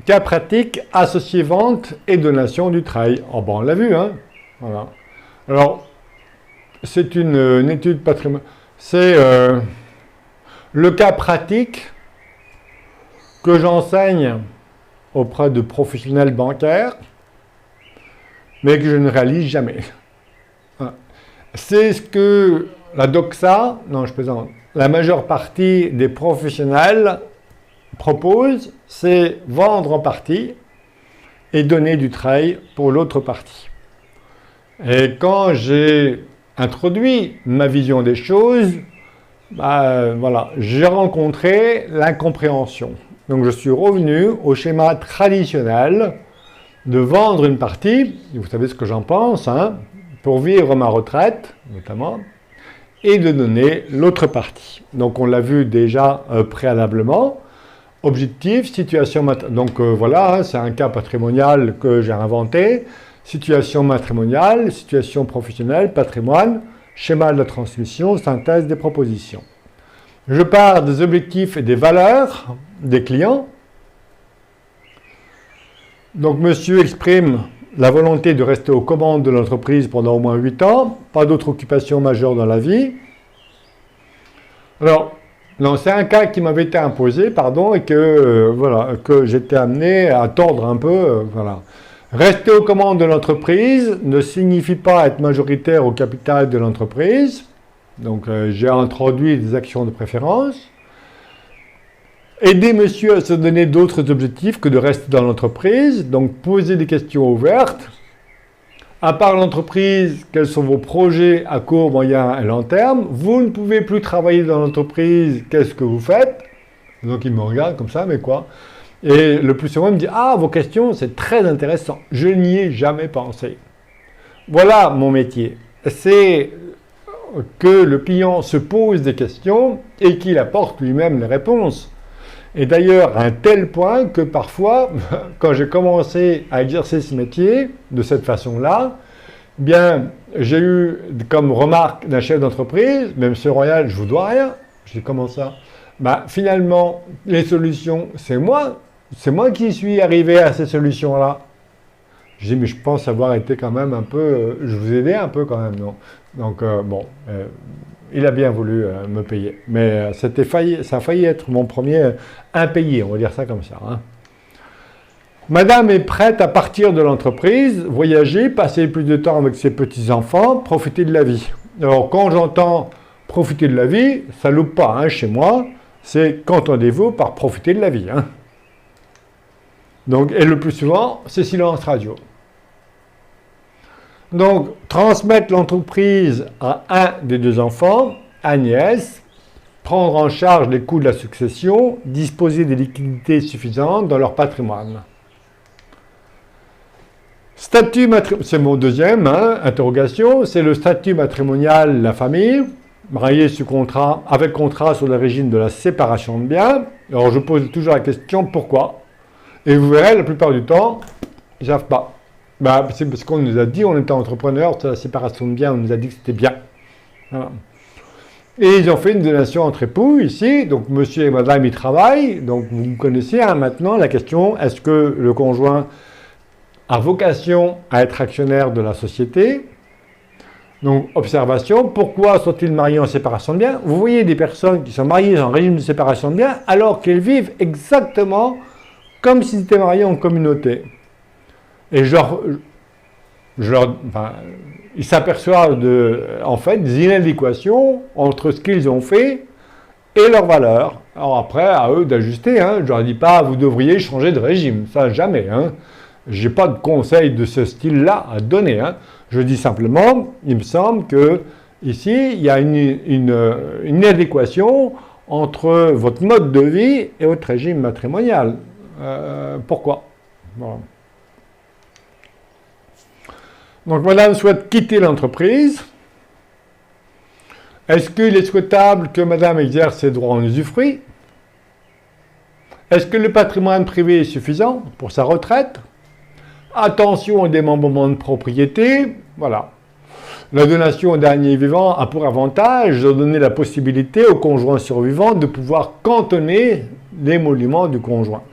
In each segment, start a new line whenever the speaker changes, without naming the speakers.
cas pratique associé vente et donation du travail. Oh ben on l'a vu, hein. Voilà. Alors, c'est une étude patrimoniale. C'est le cas pratique que j'enseigne auprès de professionnels bancaires, mais que je ne réalise jamais. Voilà. C'est ce que la doxa, non je plaisante, la majeure partie des professionnels propose, c'est vendre en partie et donner du travail pour l'autre partie. Et quand j'ai introduit ma vision des choses, voilà, j'ai rencontré l'incompréhension. Donc je suis revenu au schéma traditionnel de vendre une partie, vous savez ce que j'en pense, hein, pour vivre ma retraite notamment, et de donner l'autre partie. Donc on l'a vu déjà préalablement. Objectif, situation matrimoniale. Donc voilà, hein, c'est un cas patrimonial que j'ai inventé. Situation matrimoniale, situation professionnelle, patrimoine, schéma de la transmission, synthèse des propositions. Je pars des objectifs et des valeurs des clients. Donc monsieur exprime la volonté de rester aux commandes de l'entreprise pendant au moins 8 ans, pas d'autre occupation majeure dans la vie. Alors, non, c'est un cas qui m'avait été imposé, pardon, et que, voilà, que j'étais amené à tordre un peu, voilà. Rester aux commandes de l'entreprise ne signifie pas être majoritaire au capital de l'entreprise. Donc, j'ai introduit des actions de préférence. Aider monsieur à se donner d'autres objectifs que de rester dans l'entreprise. Donc, poser des questions ouvertes. À part l'entreprise, quels sont vos projets à court, moyen et long terme? Vous ne pouvez plus travailler dans l'entreprise, qu'est-ce que vous faites? Donc, il me regarde comme ça, mais quoi? Et le plus souvent, il me dit « Ah, vos questions, c'est très intéressant. Je n'y ai jamais pensé. » Voilà mon métier. C'est que le client se pose des questions et qu'il apporte lui-même les réponses. Et d'ailleurs, à un tel point que parfois, quand j'ai commencé à exercer ce métier de cette façon-là, bien, j'ai eu comme remarque d'un chef d'entreprise, mais Monsieur Royal, je vous dois rien. Je dis comment ça? Finalement, les solutions, c'est moi qui suis arrivé à ces solutions-là. Je dis, mais je pense avoir été quand même un peu, je vous ai aidé un peu quand même, non? Donc, bon, il a bien voulu me payer. Mais ça a failli être mon premier impayé, on va dire ça comme ça. Hein. Madame est prête à partir de l'entreprise, voyager, passer plus de temps avec ses petits-enfants, profiter de la vie. Alors, quand j'entends profiter de la vie, ça ne loupe pas hein, chez moi, c'est qu'entendez-vous par profiter de la vie. Hein. Donc, et le plus souvent, c'est silence radio. Donc, transmettre l'entreprise à un des deux enfants, Agnès, prendre en charge les coûts de la succession, disposer des liquidités suffisantes dans leur patrimoine. Statut matrimonial, c'est mon deuxième interrogation, c'est le statut matrimonial de la famille, marié sous contrat, avec contrat sur le régime de la séparation de biens. Alors, je pose toujours la question, pourquoi? Et vous verrez, la plupart du temps, ils ne savent pas. C'est parce qu'on nous a dit, on était entrepreneurs, c'est la séparation de biens, on nous a dit que c'était bien. Voilà. Et ils ont fait une donation entre époux ici, donc monsieur et madame y travaillent, donc vous connaissez maintenant la question, est-ce que le conjoint a vocation à être actionnaire de la société? Donc observation, pourquoi sont-ils mariés en séparation de biens? Vous voyez des personnes qui sont mariées en régime de séparation de biens alors qu'elles vivent exactement comme s'ils étaient mariés en communauté. Et ils s'aperçoivent en fait des inadéquations entre ce qu'ils ont fait et leurs valeurs. Alors après, à eux d'ajuster. Hein. Je ne leur dis pas, vous devriez changer de régime. Ça, jamais. Hein. Je n'ai pas de conseil de ce style-là à donner. Hein. Je dis simplement, il me semble que ici, il y a une inadéquation entre votre mode de vie et votre régime matrimonial. Pourquoi? Voilà. Donc, madame souhaite quitter l'entreprise. Est-ce qu'il est souhaitable que madame exerce ses droits en usufruit? Est-ce que le patrimoine privé est suffisant pour sa retraite? Attention au démembrement de propriété. Voilà. La donation au dernier vivant a pour avantage de donner la possibilité au conjoint survivant de pouvoir cantonner l'émolument du conjoint.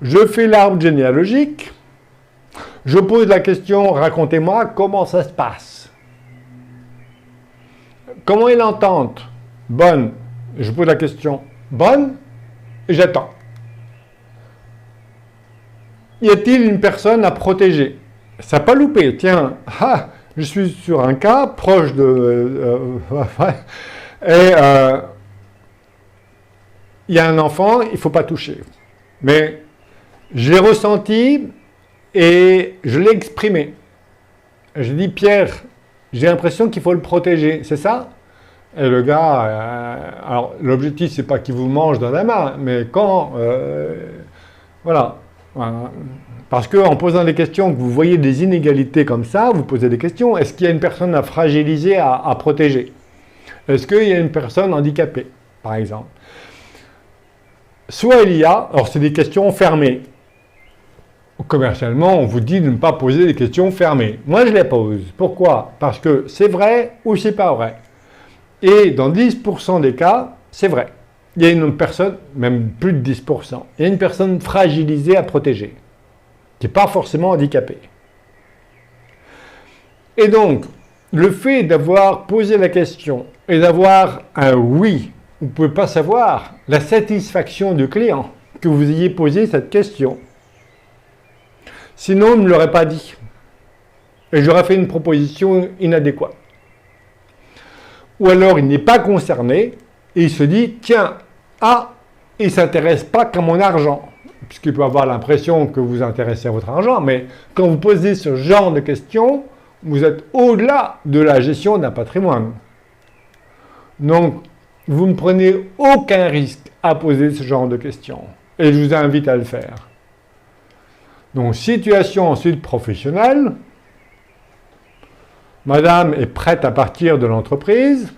Je fais l'arbre généalogique. Je pose la question, racontez-moi comment ça se passe. Comment est l'entente? Bonne. Je pose la question, bonne, et j'attends. Y a-t-il une personne à protéger? Ça n'a pas loupé. Tiens, je suis sur un cas proche de... et il y a un enfant, il ne faut pas toucher. Mais je l'ai ressenti et je l'ai exprimé. Je dis, Pierre, j'ai l'impression qu'il faut le protéger, c'est ça? Et le gars, alors l'objectif, c'est pas qu'il vous mange dans la main, mais quand... voilà. Parce qu'en posant des questions, que vous voyez des inégalités comme ça, vous posez des questions. Est-ce qu'il y a une personne à fragiliser, à protéger? Est-ce qu'il y a une personne handicapée, par exemple? Soit il y a, alors c'est des questions fermées. Commercialement, on vous dit de ne pas poser des questions fermées. Moi, je les pose. Pourquoi? Parce que c'est vrai ou c'est pas vrai. Et dans 10% des cas, c'est vrai. Il y a une personne, même plus de 10%, il y a une personne fragilisée à protéger, qui n'est pas forcément handicapée. Et donc, le fait d'avoir posé la question et d'avoir un oui, vous ne pouvez pas savoir la satisfaction du client que vous ayez posé cette question. Sinon, il ne me l'aurait pas dit. Et j'aurais fait une proposition inadéquate. Ou alors, il n'est pas concerné et il se dit, tiens, il ne s'intéresse pas qu'à mon argent. Puisqu'il peut avoir l'impression que vous vous intéressez à votre argent, mais quand vous posez ce genre de questions, vous êtes au-delà de la gestion d'un patrimoine. Donc, vous ne prenez aucun risque à poser ce genre de questions. Et je vous invite à le faire. Donc, situation ensuite professionnelle. Madame est prête à partir de l'entreprise.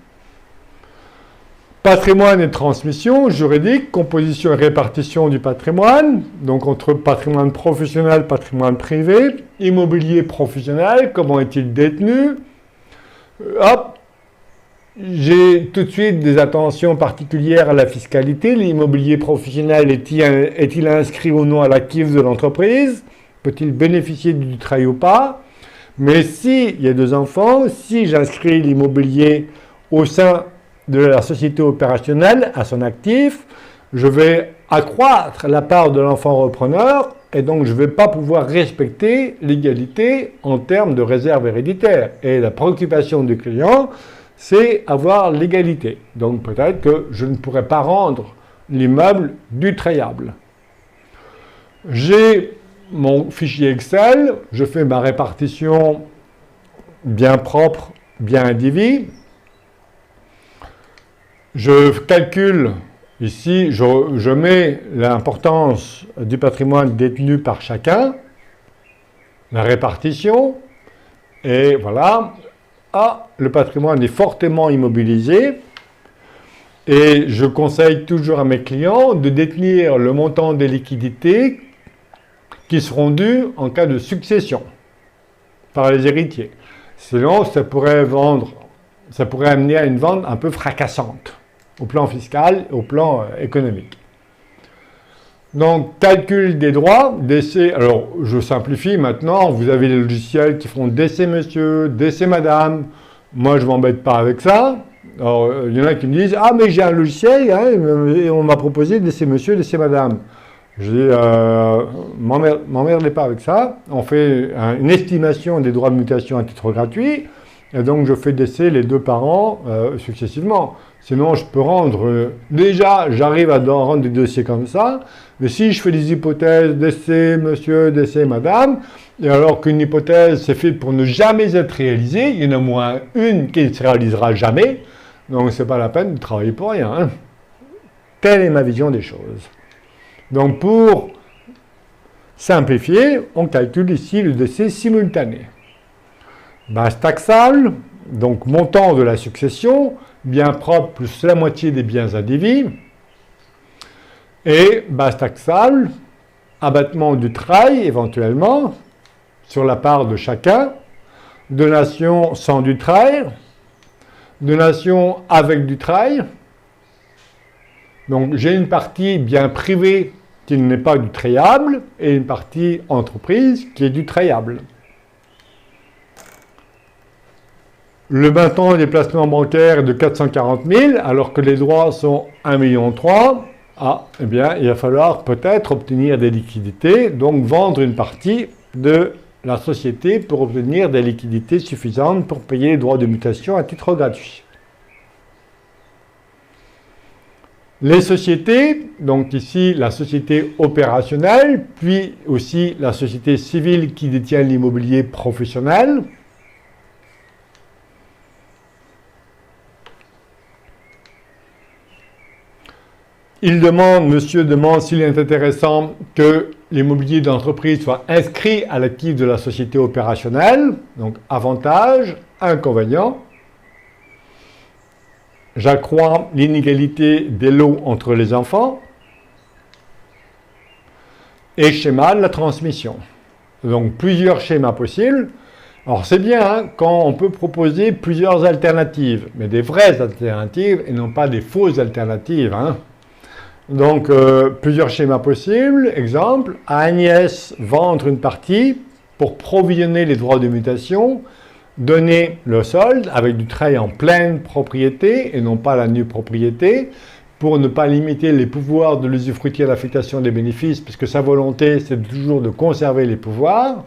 Patrimoine et transmission juridique, composition et répartition du patrimoine, donc entre patrimoine professionnel, patrimoine privé, immobilier professionnel, comment est-il détenu? Hop, j'ai tout de suite des attentions particulières à la fiscalité. L'immobilier professionnel est-il inscrit ou non à l'actif de l'entreprise? Peut-il bénéficier du travail ou pas? Mais s'il y a 2 enfants, si j'inscris l'immobilier au sein de la société opérationnelle à son actif, je vais accroître la part de l'enfant repreneur et donc je ne vais pas pouvoir respecter l'égalité en termes de réserve héréditaire. Et la préoccupation du client, c'est avoir l'égalité. Donc peut-être que je ne pourrai pas rendre l'immeuble duttrayable. J'ai mon fichier Excel, je fais ma répartition bien propre, bien individu. Je calcule ici, je mets l'importance du patrimoine détenu par chacun, la répartition, et voilà. Le patrimoine est fortement immobilisé, et je conseille toujours à mes clients de détenir le montant des liquidités qui seront dues en cas de succession par les héritiers. Sinon, ça pourrait amener à une vente un peu fracassante au plan fiscal et au plan économique. Donc, calcul des droits, décès, alors je simplifie maintenant, vous avez les logiciels qui font décès monsieur, décès madame, moi je ne m'embête pas avec ça. Alors, il y en a qui me disent, mais j'ai un logiciel, et on m'a proposé décès monsieur, décès madame. Je dis, m'emmerdez pas avec ça, on fait une estimation des droits de mutation à titre gratuit, et donc je fais décès les 2 parents successivement. Sinon, je peux rendre... déjà, j'arrive à rendre des dossiers comme ça, mais si je fais des hypothèses, décès monsieur, décès madame, et alors qu'une hypothèse c'est fait pour ne jamais être réalisée, il y en a au moins une qui ne se réalisera jamais, donc c'est pas la peine de travailler pour rien. Hein. Telle est ma vision des choses. Donc pour simplifier, on calcule ici le décès simultané. Base taxable, donc montant de la succession, bien propre plus la moitié des biens indivis, et base taxable, abattement du travail éventuellement, sur la part de chacun, donation sans du travail, donation avec du travail. Donc j'ai une partie bien privée qui n'est pas du trayable et une partie entreprise qui est du trayable. Le montant des placements bancaires est de 440 000 alors que les droits sont 1,3 million. Ah, eh bien, il va falloir peut-être obtenir des liquidités, donc vendre une partie de la société pour obtenir des liquidités suffisantes pour payer les droits de mutation à titre gratuit. Les sociétés, donc ici la société opérationnelle, puis aussi la société civile qui détient l'immobilier professionnel. Monsieur demande s'il est intéressant que l'immobilier d'entreprise soit inscrit à l'actif de la société opérationnelle. Donc, avantages, inconvénients. J'accrois l'inégalité des lots entre les enfants. Et schéma de la transmission. Donc, plusieurs schémas possibles. Alors, c'est bien hein, quand on peut proposer plusieurs alternatives, mais des vraies alternatives et non pas des fausses alternatives. Hein. Donc, plusieurs schémas possibles. Exemple, à Agnès, vendre une partie pour provisionner les droits de mutation, donner le solde avec du trait en pleine propriété et non pas la nue propriété, pour ne pas limiter les pouvoirs de l'usufruitier à l'affectation des bénéfices, puisque sa volonté, c'est toujours de conserver les pouvoirs.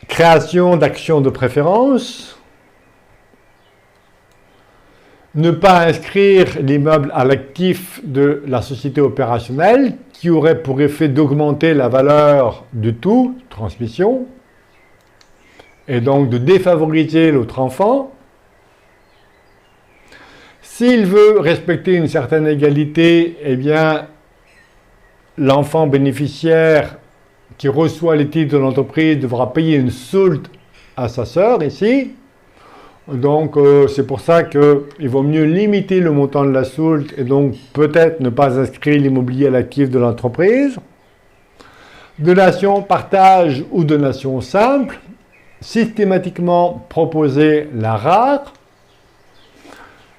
Création d'actions de préférence. Ne pas inscrire l'immeuble à l'actif de la société opérationnelle qui aurait pour effet d'augmenter la valeur du tout, transmission, et donc de défavoriser l'autre enfant. S'il veut respecter une certaine égalité, eh bien, l'enfant bénéficiaire qui reçoit les titres de l'entreprise devra payer une soulte à sa sœur ici. Donc, c'est pour ça qu'il vaut mieux limiter le montant de la soulte et donc peut-être ne pas inscrire l'immobilier à l'actif de l'entreprise. Donation, partage ou donation simple. Systématiquement proposer la rare.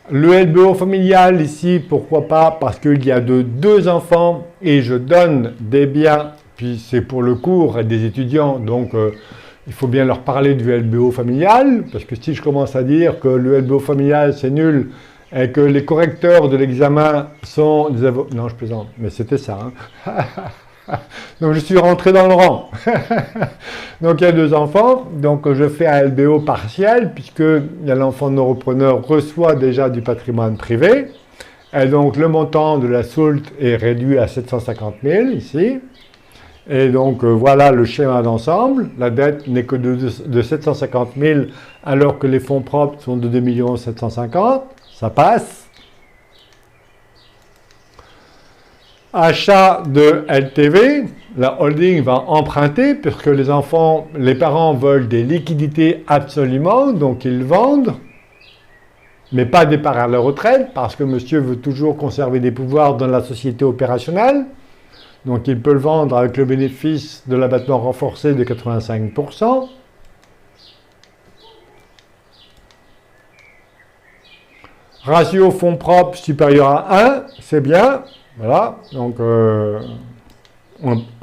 Le LBO familial ici, pourquoi pas? Parce qu'il y a deux enfants et je donne des biens, puis c'est pour le cours des étudiants, donc il faut bien leur parler du LBO familial, parce que si je commence à dire que le LBO familial c'est nul et que les correcteurs de l'examen sont des avocats... Non, je plaisante, mais c'était ça. Hein. Donc je suis rentré dans le rang. Donc il y a deux enfants, donc je fais un LBO partiel, puisque l'enfant non-repreneur reçoit déjà du patrimoine privé, et donc le montant de la soulte est réduit à 750 000 ici. Et donc voilà le schéma d'ensemble. La dette n'est que de 750 000 alors que les fonds propres sont de 2 750 000. Ça passe. Achat de LTV. La holding va emprunter puisque les parents veulent des liquidités absolument, donc ils vendent. Mais pas départ à la retraite parce que monsieur veut toujours conserver des pouvoirs dans la société opérationnelle. Donc il peut le vendre avec le bénéfice de l'abattement renforcé de 85%. Ratio fonds propres supérieur à 1, c'est bien. Voilà, donc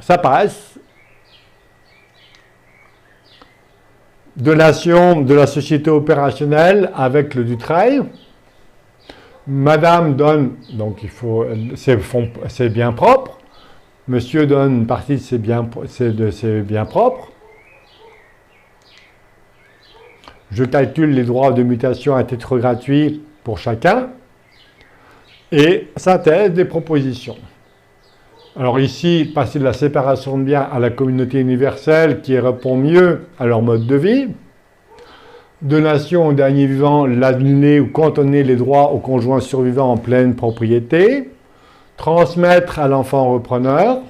ça passe. Donation de la société opérationnelle avec le Dutreil. Madame donne, donc c'est bien propre. Monsieur donne une partie de ses biens propres. Je calcule les droits de mutation à titre gratuit pour chacun. Et synthèse des propositions. Alors ici, passer de la séparation de biens à la communauté universelle qui répond mieux à leur mode de vie. Donation au dernier vivant, l'annuler ou cantonner les droits au conjoint survivant en pleine propriété. Transmettre à l'enfant repreneur.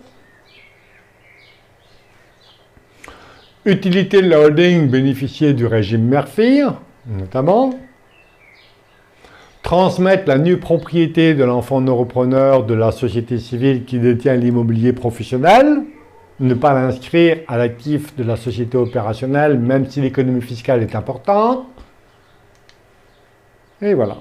Utilité de la holding, bénéficier du régime Murphy, notamment. Transmettre la nue propriété de l'enfant non repreneur de la société civile qui détient l'immobilier professionnel. Ne pas l'inscrire à l'actif de la société opérationnelle, même si l'économie fiscale est importante. Et voilà.